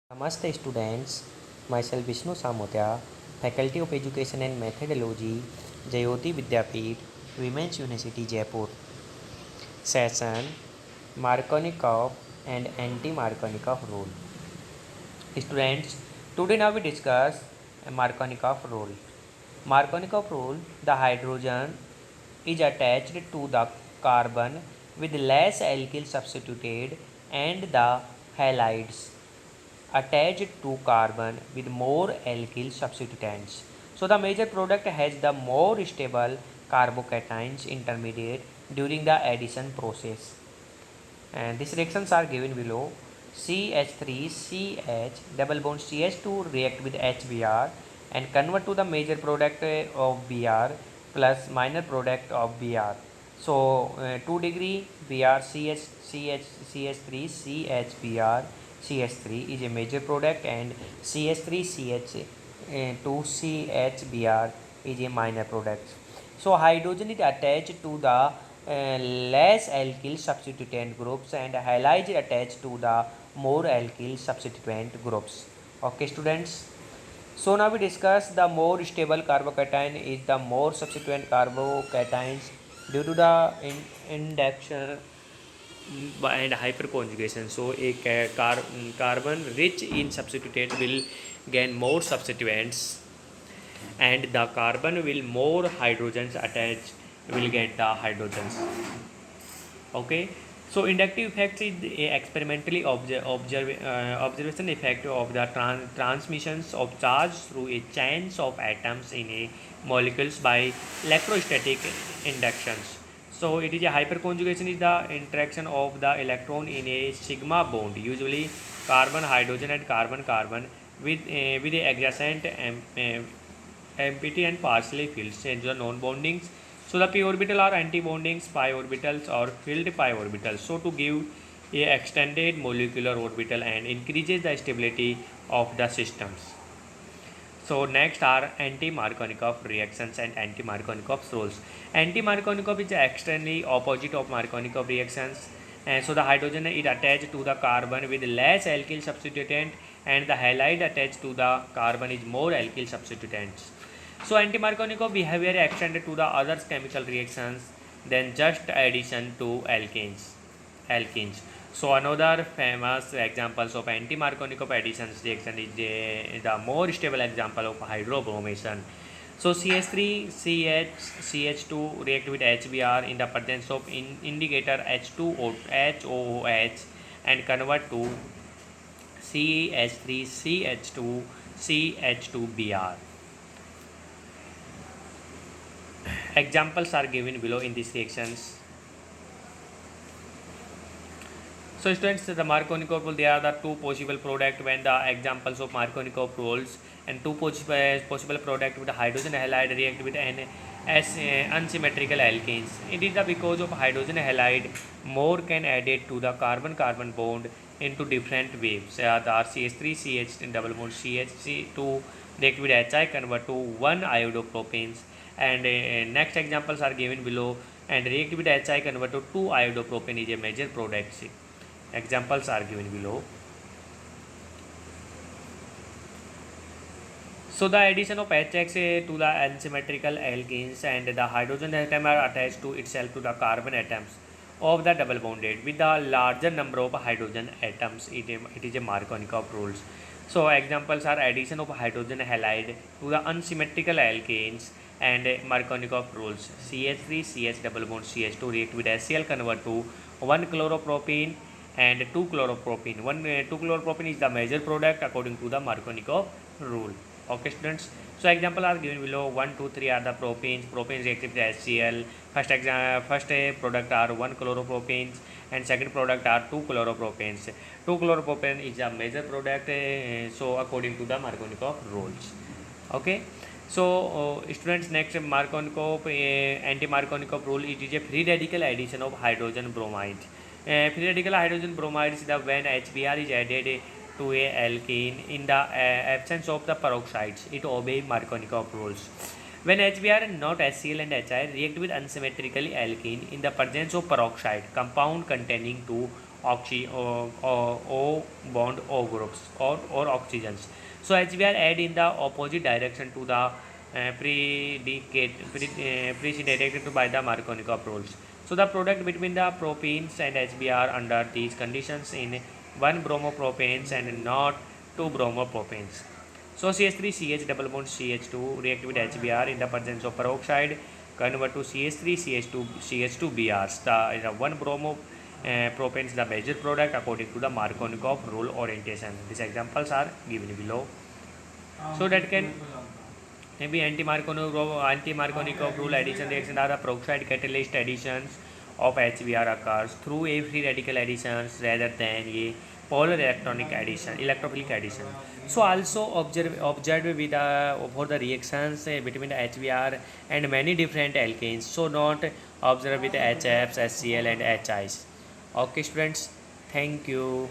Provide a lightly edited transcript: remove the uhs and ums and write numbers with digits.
Namaste students, myself Vishnu Samotia, Faculty of Education and Methodology, Jayoti Vidyapeeth, Women's University Jaipur. Session Markovnikov and anti-Markovnikov rule. Students, today now we discuss Markovnikov rule. Markovnikov rule, the hydrogen is attached to the carbon with less alkyl substituted and the halides attached to carbon with more alkyl substituents. So the major product has the more stable carbocations intermediate during the addition process. And these reactions are given below. CH3CH double bond CH2 react with HBr and convert to the major product of Br plus minor product of Br. So 2 degree Br CH3 CHBr CH3 is a major product and CH3CH2 CHBr is a minor product. So hydrogen is attached to the less alkyl substituent groups and halide attached to the more alkyl substituent groups. Okay students. So now we discuss the more stable carbocation is the more substituent carbocations due to the induction and hyperconjugation. So a carbon rich in substituent will gain more substituents and the carbon will more hydrogens attached will get the hydrogens. Okay, so inductive effect is a experimentally observation effect of the transmissions of charge through a chains of atoms in a molecules by electrostatic inductions. So it is a hyperconjugation is the interaction of the electron in a sigma bond, usually carbon hydrogen and carbon carbon with the adjacent empty and partially filled change the non-bondings. So the p orbital are anti-bondings, pi orbitals or filled pi orbitals. So to give a extended molecular orbital and increases the stability of the systems. So next are anti-Markovnikov reactions and anti-Markovnikov rules. Anti-Markovnikov is extremely opposite of Markovnikov reactions. And so the hydrogen is attached to the carbon with less alkyl substituent and the halide attached to the carbon is more alkyl substituents. So anti-Markovnikov behavior extended to the other chemical reactions than just addition to alkenes. So another famous examples of anti-Markovnikov additions reaction is the more stable example of hydrobromation. So CH3 CH2 react with HBr in the presence of indicator H2O HOOH and convert to CH3 CH2 CH2Br. Examples are given below in these reactions. So students, the Markovnikov rule, there are the two possible products when the examples of Markovnikov rules and two possible product with the hydrogen halide react with an unsymmetrical alkenes. It is because of hydrogen halide more can added to the carbon-carbon bond into different waves. The CH3 CH double bond CH2 react with HI convert to 1 iodopropanes and next examples are given below and react with HI convert to 2 iodopropane is a major product. Examples are given below. So the addition of HX to the unsymmetrical alkenes and the hydrogen atom are attached to itself to the carbon atoms of the double bonded with the larger number of hydrogen atoms. It is a Markovnikov rules. So examples are addition of hydrogen halide to the unsymmetrical alkenes and Markovnikov rules. CH3 CH double bond CH2 react with HCl convert to 1 chloropropene and 2 chloropropene. 2 chloropropene is the major product according to the Markovnikov rule. Okay students, so example are given below. 1 2 3 are the propanes react with HCl. First product are 1 chloropropanes and second product are 2 chloropropane is a major product, so according to the Markovnikov rules. Okay, so students, next Markovnikov anti-Markovnikov rule, it is a free radical addition of hydrogen bromide. Free radical hydrogen bromide is the when HBr is added to a alkene in the absence of the peroxides. It obeys Markovnikov rules. When HBr, not HCl and HI, react with unsymmetrically alkene in the presence of peroxide compound containing two O bond O groups or oxygens. So HBr add in the opposite direction to the preceded by the Markovnikov rules. So the product between the propenes and HBr under these conditions in one bromopropanes and not two bromopropanes. So CH3CH double bond CH2 react with HBr in the presence of peroxide, convert to CH3 CH2 CH2Br. The one bromo propanes the major product according to the Markovnikov rule orientation. These examples are given below. So that can maybe anti-Markovnikov rule addition reaction are the peroxide catalyst additions of HBr occurs through a free radical additions rather than a polar electrophilic addition. So also observed with for the reactions between the HBr and many different alkanes. So not observed with HFs, HCl and HIs. Okay students, thank you.